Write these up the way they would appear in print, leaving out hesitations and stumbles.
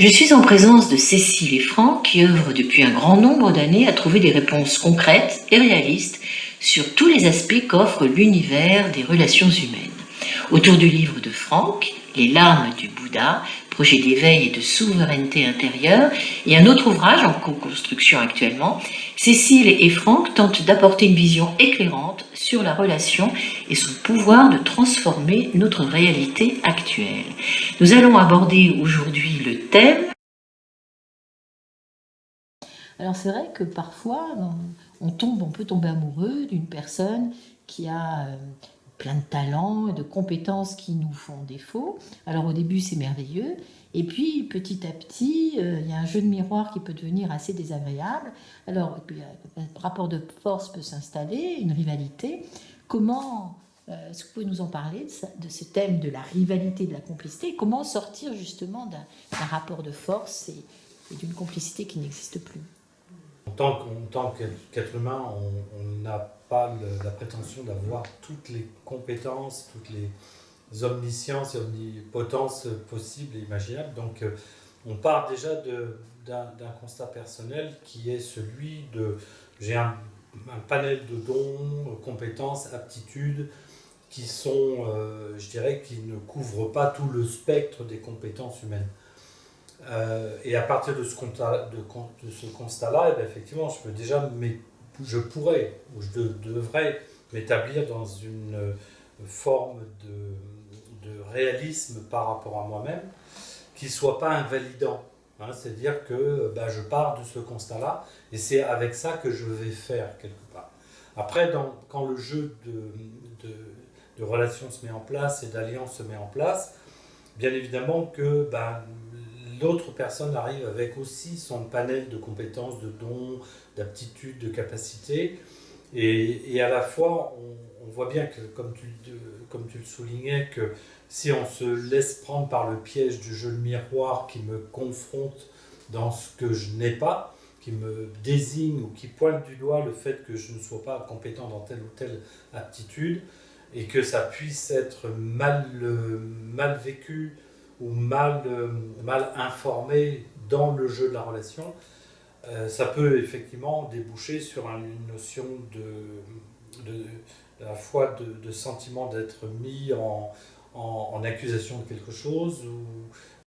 Je suis en présence de Cécile et Franck qui œuvrent depuis un grand nombre d'années à trouver des réponses concrètes et réalistes sur tous les aspects qu'offre l'univers des relations humaines. Autour du livre de Franck, Les larmes du Bouddha, projet d'éveil et de souveraineté intérieure, et un autre ouvrage en co-construction actuellement, Cécile et Franck tentent d'apporter une vision éclairante sur la relation et son pouvoir de transformer notre réalité actuelle. Nous allons aborder aujourd'hui le thème. Alors c'est vrai que parfois on peut tomber amoureux d'une personne qui a plein de talents et de compétences qui nous font défaut. Alors au début c'est merveilleux, et puis petit à petit il y a un jeu de miroir qui peut devenir assez désagréable. Alors un rapport de force peut s'installer, une rivalité. Comment est-ce que vous pouvez nous en parler de ce thème de la rivalité, de la complicité? Comment sortir justement d'un rapport de force et d'une complicité qui n'existe plus? En tant qu'être humain, on n'a pas la prétention d'avoir toutes les compétences, toutes les omnisciences et omnipotences possibles et imaginables. Donc on part déjà d'un constat personnel qui est celui de j'ai un panel de dons, compétences, aptitudes qui sont, je dirais, qui ne couvrent pas tout le spectre des compétences humaines. Et à partir de ce constat-là, effectivement, je pourrais ou je devrais m'établir dans une forme de réalisme par rapport à moi-même qui ne soit pas invalidant. C'est-à-dire que je pars de ce constat-là et c'est avec ça que je vais faire quelque part. Après, quand le jeu de relations se met en place et d'alliance se met en place, bien évidemment que l'autre personne arrive avec aussi son panel de compétences, de dons, d'aptitudes, de capacités. Et à la fois, on voit bien que, comme tu le soulignais, que si on se laisse prendre par le piège du jeu de miroir qui me confronte dans ce que je n'ai pas, qui me désigne ou qui pointe du doigt le fait que je ne sois pas compétent dans telle ou telle aptitude, et que ça puisse être mal vécu ou mal informé dans le jeu de la relation, ça peut effectivement déboucher sur une notion à la fois de sentiment d'être mis en accusation de quelque chose, ou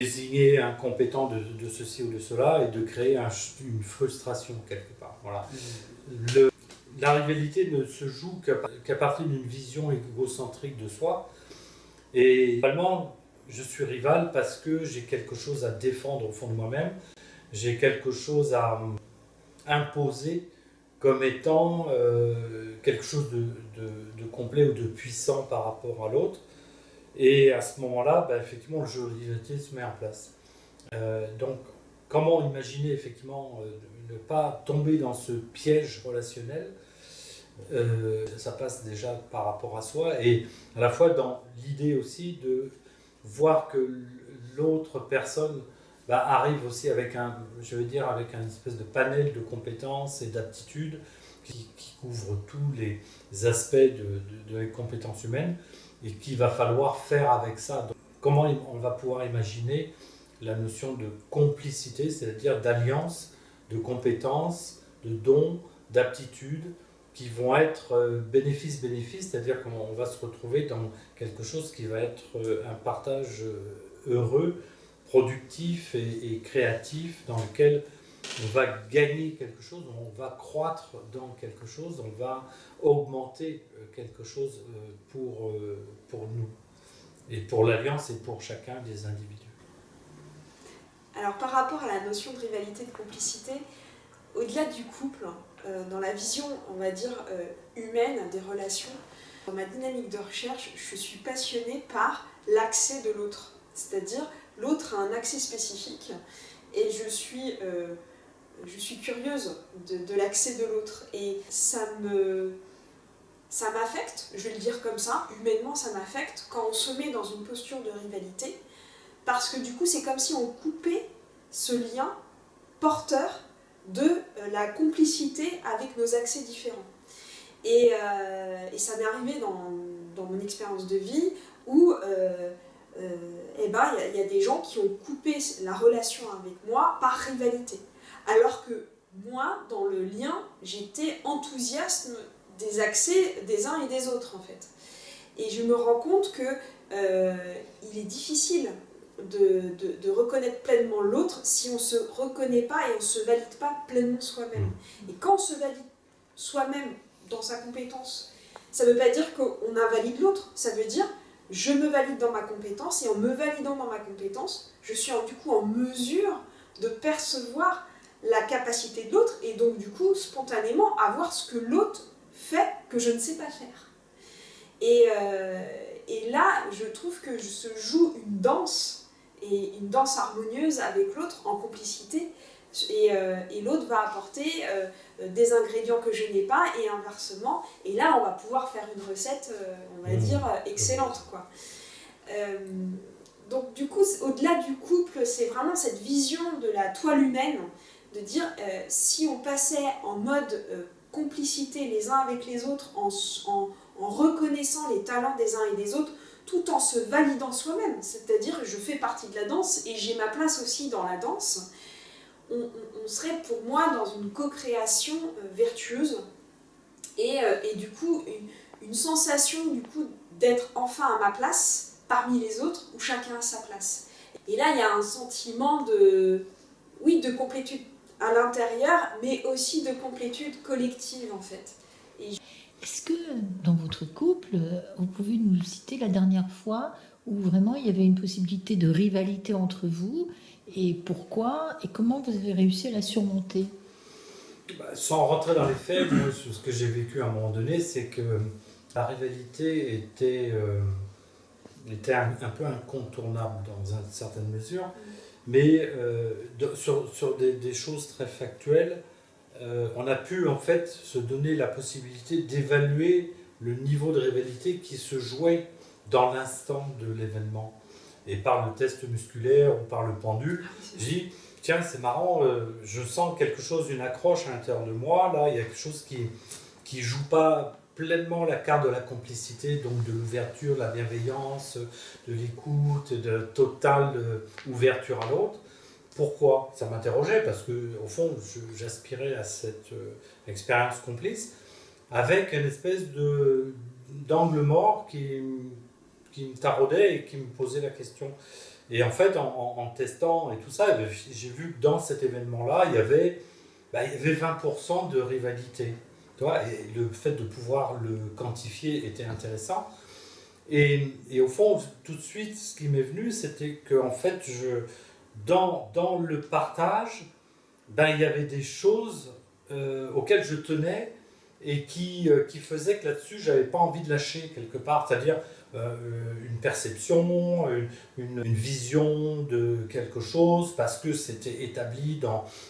désigner incompétent de ceci ou de cela, et de créer une frustration quelque part. Voilà. La rivalité ne se joue qu'à partir d'une vision égocentrique de soi. Et finalement, je suis rival parce que j'ai quelque chose à défendre au fond de moi-même. J'ai quelque chose à imposer comme étant quelque chose de complet ou de puissant par rapport à l'autre. Et à ce moment-là, effectivement, le jeu de rivalité se met en place. Donc, comment imaginer effectivement ne pas tomber dans ce piège relationnel? Ça passe déjà par rapport à soi, et à la fois dans l'idée aussi de voir que l'autre personne arrive aussi avec avec un espèce de panel de compétences et d'aptitudes qui couvre tous les aspects de la compétence humaine, et qu'il va falloir faire avec ça. Donc, comment on va pouvoir imaginer la notion de complicité, c'est-à-dire d'alliance, de compétences, de dons, d'aptitudes, qui vont être bénéfice-bénéfice, c'est-à-dire qu'on va se retrouver dans quelque chose qui va être un partage heureux, productif et créatif, dans lequel on va gagner quelque chose, on va croître dans quelque chose, on va augmenter quelque chose pour nous, et pour l'alliance et pour chacun des individus. Alors par rapport à la notion de rivalité, de complicité, au-delà du couple, dans la vision, on va dire, humaine des relations, dans ma dynamique de recherche, je suis passionnée par l'accès de l'autre. C'est-à-dire, l'autre a un accès spécifique, et je suis curieuse de l'accès de l'autre. Et ça m'affecte, je vais le dire comme ça, humainement ça m'affecte, quand on se met dans une posture de rivalité, parce que du coup c'est comme si on coupait ce lien porteur de la complicité avec nos accès différents. Et ça m'est arrivé dans mon expérience de vie où eh ben, y a des gens qui ont coupé la relation avec moi par rivalité. Alors que moi, dans le lien, j'étais enthousiaste des accès des uns et des autres, en fait. Et je me rends compte que il est difficile de reconnaître pleinement l'autre si on ne se reconnaît pas et on ne se valide pas pleinement soi-même. Et quand on se valide soi-même dans sa compétence, ça ne veut pas dire qu'on invalide l'autre, ça veut dire je me valide dans ma compétence, et en me validant dans ma compétence, je suis du coup en mesure de percevoir la capacité de l'autre, et donc du coup spontanément avoir ce que l'autre fait que je ne sais pas faire. Et là, je trouve que se joue une danse, et une danse harmonieuse avec l'autre en complicité, et l'autre va apporter des ingrédients que je n'ai pas, et inversement, et là on va pouvoir faire une recette, on va dire, excellente, quoi. Donc du coup, au-delà du couple, c'est vraiment cette vision de la toile humaine, de dire si on passait en mode complicité les uns avec les autres, en reconnaissant les talents des uns et des autres, tout en se validant soi-même, c'est-à-dire je fais partie de la danse et j'ai ma place aussi dans la danse, on serait pour moi dans une co-création vertueuse, et du coup une sensation du coup d'être enfin à ma place parmi les autres, où chacun a sa place. Et là il y a un sentiment de complétude à l'intérieur, mais aussi de complétude collective, en fait. Est-ce que dans votre couple, vous pouvez nous citer la dernière fois où vraiment il y avait une possibilité de rivalité entre vous, et pourquoi, et comment vous avez réussi à la surmonter? Sans rentrer dans les faits, moi, ce que j'ai vécu à un moment donné, c'est que la rivalité était un peu incontournable dans une certaine mesure, mais sur des choses très factuelles, on a pu en fait se donner la possibilité d'évaluer le niveau de rivalité qui se jouait dans l'instant de l'événement. Et par le test musculaire ou par le pendule, je dis, tiens, c'est marrant, je sens quelque chose, une accroche à l'intérieur de moi, là, il y a quelque chose qui joue pas pleinement la carte de la complicité, donc de l'ouverture, de la bienveillance, de l'écoute, de totale ouverture à l'autre. Pourquoi? Ça m'interrogeait parce que, au fond, j'aspirais à cette expérience complice avec une espèce d'angle mort qui me taraudait et qui me posait la question. Et en fait, en testant et tout ça, j'ai vu que dans cet événement-là, il y avait 20% de rivalité. Tu vois, et le fait de pouvoir le quantifier était intéressant. Et au fond, tout de suite, ce qui m'est venu, c'était que en fait, dans le partage, il y avait des choses auxquelles je tenais et qui faisaient que là-dessus, je n'avais pas envie de lâcher quelque part. C'est-à-dire une perception, une vision de quelque chose, parce que c'était établi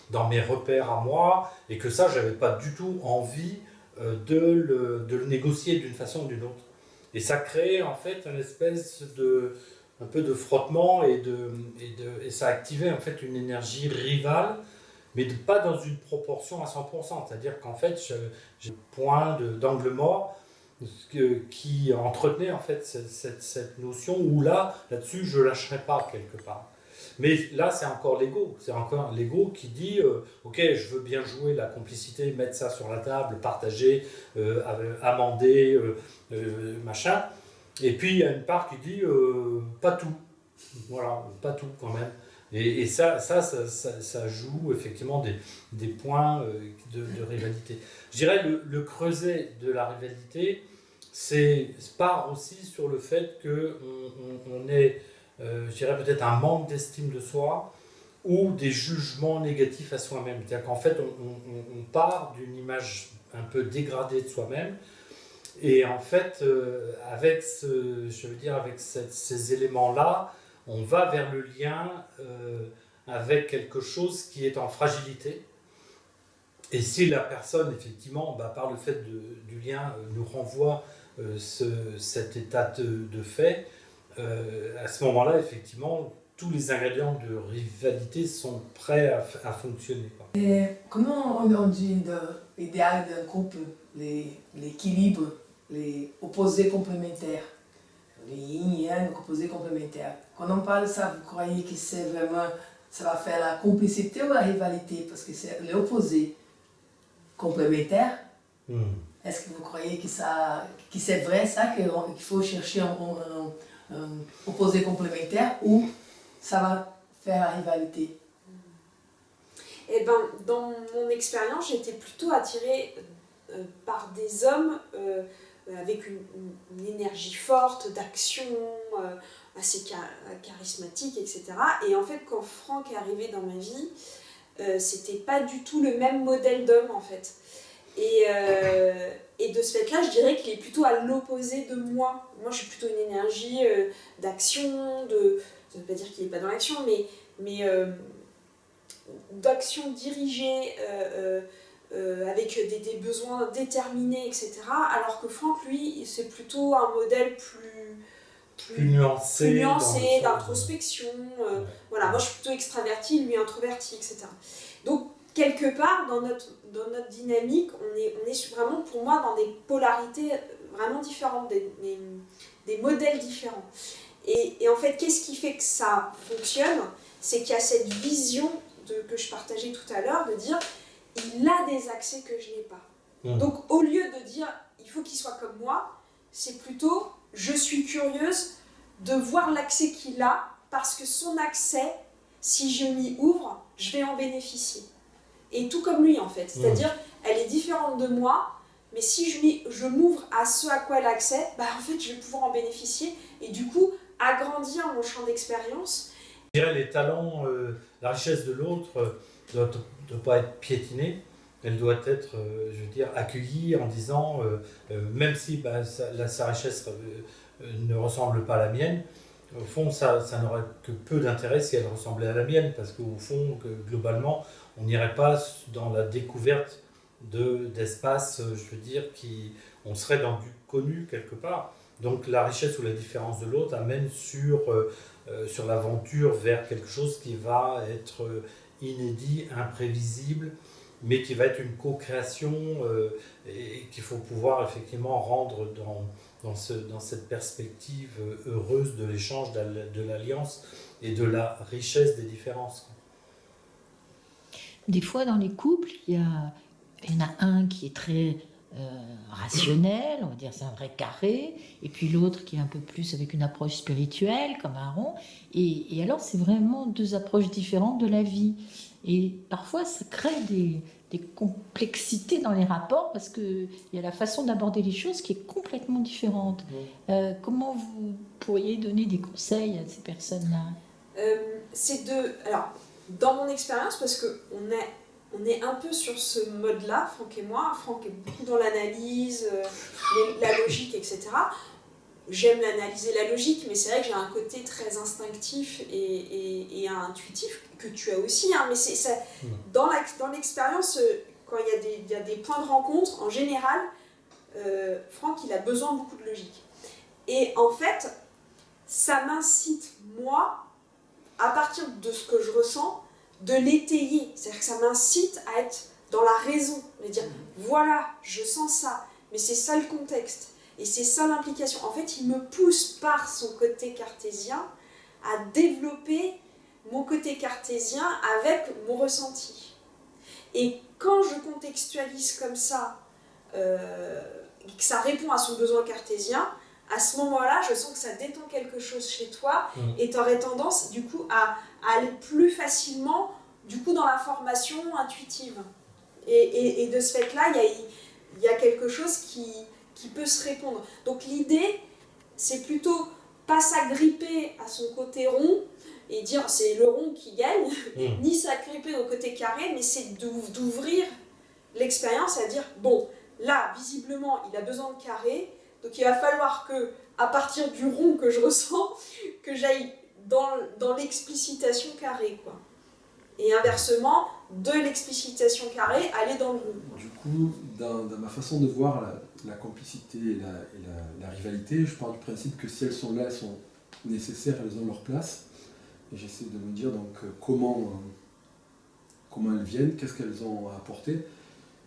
dans mes repères à moi, et que ça, je n'avais pas du tout envie de le négocier d'une façon ou d'une autre. Et ça créait en fait une espèce un peu de frottement, et ça activait en fait une énergie rivale, mais pas dans une proportion à 100%. C'est-à-dire qu'en fait, j'ai un point d'angle mort qui entretenait en fait cette notion où là-dessus, je ne lâcherai pas quelque part. Mais là, c'est encore l'ego. C'est encore l'ego qui dit ok, je veux bien jouer la complicité, mettre ça sur la table, partager, amender, machin. Et puis, il y a une part qui dit pas tout. Voilà, pas tout quand même. Et ça joue effectivement des points de rivalité. Je dirais le creuset de la rivalité, part aussi sur le fait qu'on ait, je dirais peut-être un manque d'estime de soi ou des jugements négatifs à soi-même. C'est-à-dire qu'en fait, on part d'une image un peu dégradée de soi-même. Et en fait, avec ces éléments-là, on va vers le lien avec quelque chose qui est en fragilité. Et si la personne, effectivement, par le fait du lien, nous renvoie cet état de fait, à ce moment-là, effectivement, tous les ingrédients de rivalité sont prêts à fonctionner. Et comment on dit l'idéal d'un couple, l'équilibre, les opposés complémentaires? le yin-yang, opposé complémentaire. Quand on parle de ça, vous croyez que c'est vraiment, ça va faire la complicité ou la rivalité? Parce que c'est l'opposé complémentaire. Est-ce que vous croyez que c'est vrai ça, qu'il faut chercher un opposé complémentaire ou ça va faire la rivalité? Eh ben, dans mon expérience, j'étais plutôt attirée par des hommes avec une énergie forte, d'action, assez charismatique, etc. Et en fait, quand Franck est arrivé dans ma vie, c'était pas du tout le même modèle d'homme, en fait. Et de ce fait-là, je dirais qu'il est plutôt à l'opposé de moi. Moi, je suis plutôt une énergie d'action, ça ne veut pas dire qu'il n'est pas dans l'action, mais d'action dirigée, avec des besoins déterminés, etc. Alors que Franck, lui, c'est plutôt un modèle plus nuancé d'introspection. Voilà, moi, je suis plutôt extravertie, lui introverti, etc. Donc, quelque part, dans notre dynamique, on est vraiment, pour moi, dans des polarités vraiment différentes, des modèles différents. Et en fait, qu'est-ce qui fait que ça fonctionne? C'est qu'il y a cette vision que je partageais tout à l'heure, de dire, il a des accès que je n'ai pas. Donc, au lieu de dire, il faut qu'il soit comme moi, c'est plutôt, je suis curieuse de voir l'accès qu'il a, parce que son accès, si je m'y ouvre, je vais en bénéficier. Et tout comme lui, en fait. C'est-à-dire, elle est différente de moi, mais si je m'ouvre à ce à quoi elle a accès, en fait, je vais pouvoir en bénéficier et du coup, agrandir mon champ d'expérience. Je dirais les talents, la richesse de l'autre ne doit pas être piétinée. Elle doit être, accueillie en disant, même si sa richesse ne ressemble pas à la mienne, au fond, ça n'aurait que peu d'intérêt si elle ressemblait à la mienne, parce qu'au fond, globalement, on n'irait pas dans la découverte d'espaces, on serait dans du connu quelque part. Donc la richesse ou la différence de l'autre amène sur l'aventure vers quelque chose qui va être inédit, imprévisible, mais qui va être une co-création et qu'il faut pouvoir effectivement rendre dans cette perspective heureuse de l'échange, de l'alliance et de la richesse des différences. Des fois, dans les couples, il y en a un qui est très rationnel, on va dire c'est un vrai carré, et puis l'autre qui est un peu plus avec une approche spirituelle, comme un rond. Et alors, c'est vraiment deux approches différentes de la vie. Et parfois, ça crée des complexités dans les rapports, parce qu'il y a la façon d'aborder les choses qui est complètement différente. Comment vous pourriez donner des conseils à ces personnes-là? Alors, dans mon expérience, parce qu'on est un peu sur ce mode-là, Franck et moi. Franck est beaucoup dans l'analyse, la logique, etc. J'aime l'analyse et la logique, mais c'est vrai que j'ai un côté très instinctif et intuitif, que tu as aussi. Mais dans l'expérience, quand il y a des points de rencontre, en général, Franck, il a besoin beaucoup de logique. Et en fait, ça m'incite, moi, à partir de ce que je ressens, de l'étayer. C'est-à-dire que ça m'incite à être dans la raison, de dire voilà, je sens ça, mais c'est ça le contexte, et c'est ça l'implication. En fait, il me pousse par son côté cartésien à développer mon côté cartésien avec mon ressenti. Et quand je contextualise comme ça, que ça répond à son besoin cartésien, à ce moment-là, je sens que ça détend quelque chose chez toi et tu aurais tendance, du coup, à aller plus facilement, du coup, dans la formation intuitive. Et de ce fait-là, il y a quelque chose qui peut se répondre. Donc l'idée, c'est plutôt pas s'agripper à son côté rond et dire c'est le rond qui gagne, ni s'agripper au côté carré, mais c'est d'ouvrir l'expérience à dire bon, là, visiblement, il a besoin de carré. Donc il va falloir que, à partir du rond que je ressens, que j'aille dans l'explicitation carrée, quoi. Et inversement, de l'explicitation carrée, aller dans le rond. Du coup, dans ma façon de voir la complicité et la rivalité, je pars du principe que si elles sont là, elles sont nécessaires, elles ont leur place. Et j'essaie de me dire donc comment elles viennent, qu'est-ce qu'elles ont à apporter.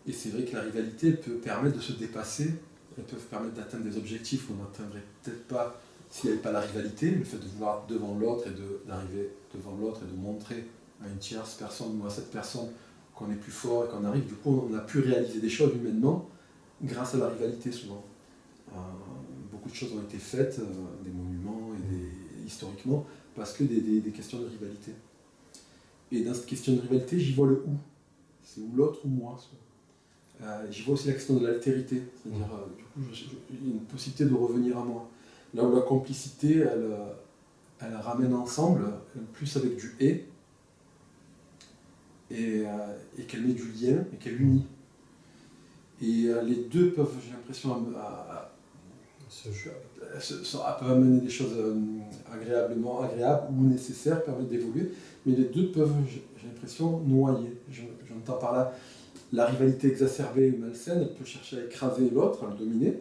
Et c'est vrai que la rivalité peut permettre de se dépasser. Elles peuvent permettre d'atteindre des objectifs qu'on n'atteindrait peut-être pas s'il n'y avait pas la rivalité, le fait de vouloir être devant l'autre et d'arriver devant l'autre et de montrer à une tierce personne ou à cette personne qu'on est plus fort et qu'on arrive, du coup on a pu réaliser des choses humainement grâce à la rivalité souvent. Beaucoup de choses ont été faites, des monuments et historiquement, parce que des questions de rivalité. Et dans cette question de rivalité, j'y vois le ou. C'est ou l'autre ou moi. J'y vois aussi la question de l'altérité, c'est-à-dire du coup, il y a une possibilité de revenir à moi. Là où la complicité, elle ramène ensemble, plus avec du et qu'elle met du lien et qu'elle unit. Et les deux peuvent, j'ai l'impression, peuvent amener des choses agréables ou nécessaires, permettre d'évoluer, mais les deux peuvent, j'ai l'impression, noyer. J'entends par là la rivalité exacerbée ou malsaine, elle peut chercher à écraser l'autre, à le dominer,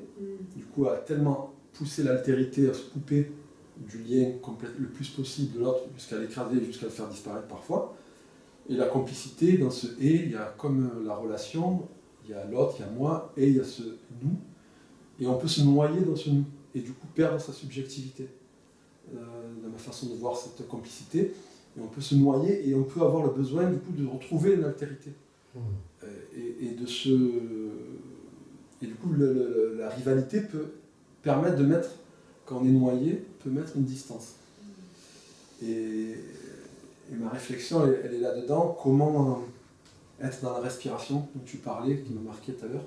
du coup à tellement pousser l'altérité à se couper du lien le plus possible de l'autre, jusqu'à l'écraser, jusqu'à le faire disparaître parfois. Et la complicité, dans ce « et », il y a comme la relation, il y a l'autre, il y a moi, et il y a ce « nous ». Et on peut se noyer dans ce « nous », et du coup perdre sa subjectivité, dans ma façon de voir cette complicité. Et on peut se noyer, et on peut avoir le besoin du coup de retrouver une altérité. Et du coup, la rivalité peut permettre de mettre, quand on est noyé, peut mettre une distance. Et ma réflexion, elle est là-dedans, comment être dans la respiration dont tu parlais, qui m'a marqué tout à l'heure,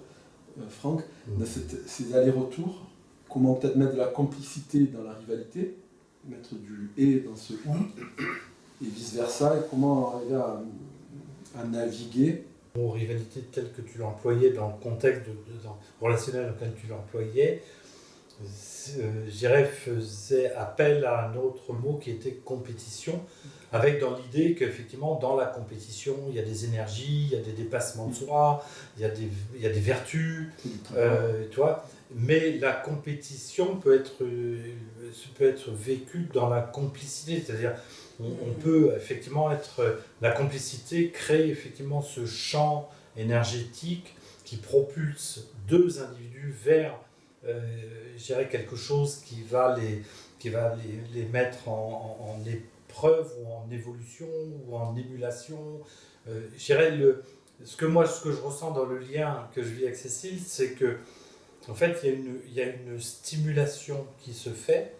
Franck, dans ces allers-retours, comment peut-être mettre de la complicité dans la rivalité, mettre du « et » dans ce « ou », et vice-versa, et comment arriver à naviguer. Rivalité telle que tu l'employais dans le contexte relationnel dans lequel tu l'employais, je dirais, faisait appel à un autre mot qui était compétition, avec dans l'idée qu'effectivement dans la compétition il y a des énergies, il y a des dépassements de soi, il y a des vertus, tu vois, mais la compétition peut être vécue dans la complicité, c'est-à-dire on peut effectivement la complicité crée effectivement ce champ énergétique qui propulse deux individus vers je dirais quelque chose qui va les mettre en épreuve ou en évolution ou en émulation. Je dirais ce que je ressens dans le lien que je vis avec Cécile, c'est que en fait il y a une stimulation qui se fait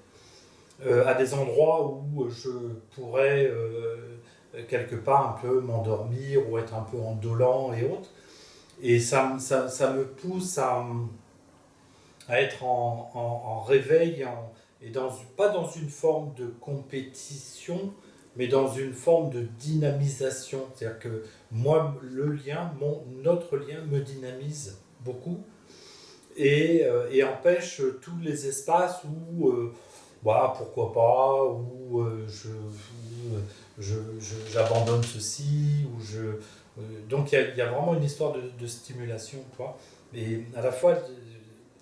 à des endroits où je pourrais quelque part un peu m'endormir ou être un peu indolent et autres. Et ça me pousse à être en réveil, et pas dans une forme de compétition, mais dans une forme de dynamisation. C'est-à-dire que moi, notre lien me dynamise beaucoup et empêche tous les espaces où pourquoi pas, où j'abandonne ceci, donc il y a vraiment une histoire de stimulation, quoi. Et à la fois,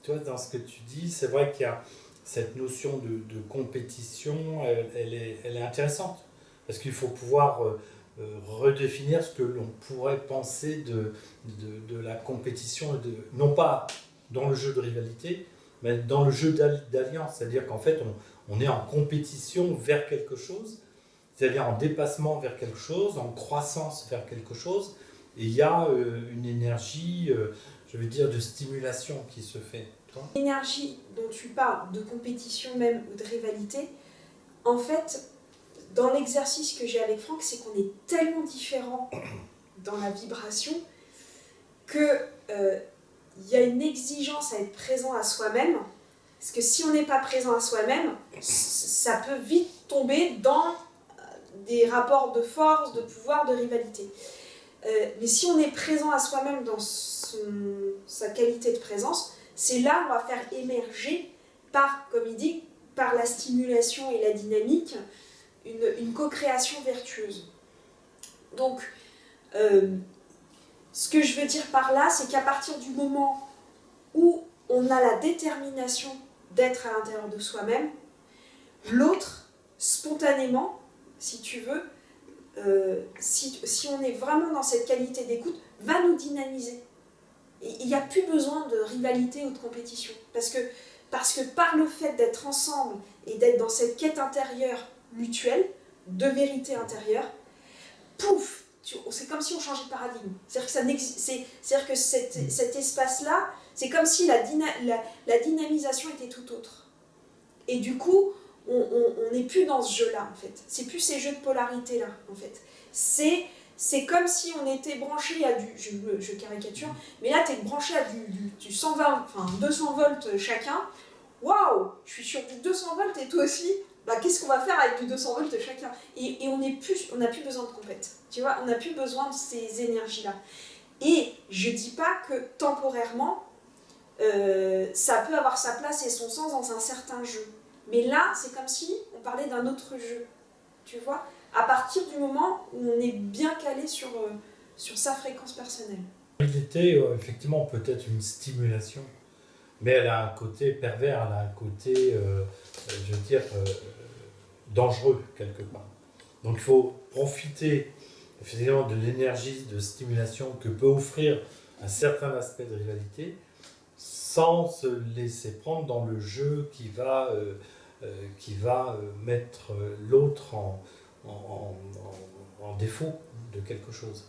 tu vois, dans ce que tu dis, c'est vrai qu'il y a cette notion de compétition, elle est intéressante, parce qu'il faut pouvoir redéfinir ce que l'on pourrait penser de la compétition, non pas dans le jeu de rivalité, mais dans le jeu d'alliance, c'est-à-dire qu'en fait on est en compétition vers quelque chose, c'est-à-dire en dépassement vers quelque chose, en croissance vers quelque chose, et il y a une énergie, je veux dire, de stimulation qui se fait. L'énergie dont tu parles, de compétition même ou de rivalité, en fait, dans l'exercice que j'ai avec Franck, c'est qu'on est tellement différents dans la vibration que y a une exigence à être présent à soi-même, parce que si on n'est pas présent à soi-même, ça peut vite tomber dans des rapports de force, de pouvoir, de rivalité. Mais si on est présent à soi-même dans sa qualité de présence, c'est là où on va faire émerger, comme il dit, par la stimulation et la dynamique, une co-création vertueuse. Donc, ce que je veux dire par là, c'est qu'à partir du moment où on a la détermination d'être à l'intérieur de soi-même, l'autre, spontanément, si tu veux, si on est vraiment dans cette qualité d'écoute, va nous dynamiser. Il n'y a plus besoin de rivalité ou de compétition. Parce que par le fait d'être ensemble et d'être dans cette quête intérieure mutuelle, de vérité intérieure, pouf, c'est comme si on changeait de paradigme. C'est-à-dire que cet espace-là, c'est comme si la dynamisation était tout autre. Et du coup, on n'est plus dans ce jeu-là, en fait. C'est plus ces jeux de polarité-là, en fait. C'est comme si on était branché à du... Je caricature, mais là, tu es branché à du 120, enfin 200 volts chacun. Waouh, je suis sur du 200 volts et toi aussi. Bah, qu'est-ce qu'on va faire avec du 200 volts chacun? Et on n'a plus besoin de compète. Tu vois, on n'a plus besoin de ces énergies-là. Et je dis pas que temporairement, ça peut avoir sa place et son sens dans un certain jeu. Mais là, c'est comme si on parlait d'un autre jeu. Tu vois, à partir du moment où on est bien calé sur sa fréquence personnelle. Il était effectivement peut-être une stimulation, mais elle a un côté pervers, elle a un côté, je veux dire, dangereux quelque part. Donc il faut profiter effectivement de l'énergie de stimulation que peut offrir un certain aspect de rivalité, sans se laisser prendre dans le jeu qui va mettre l'autre en défaut de quelque chose.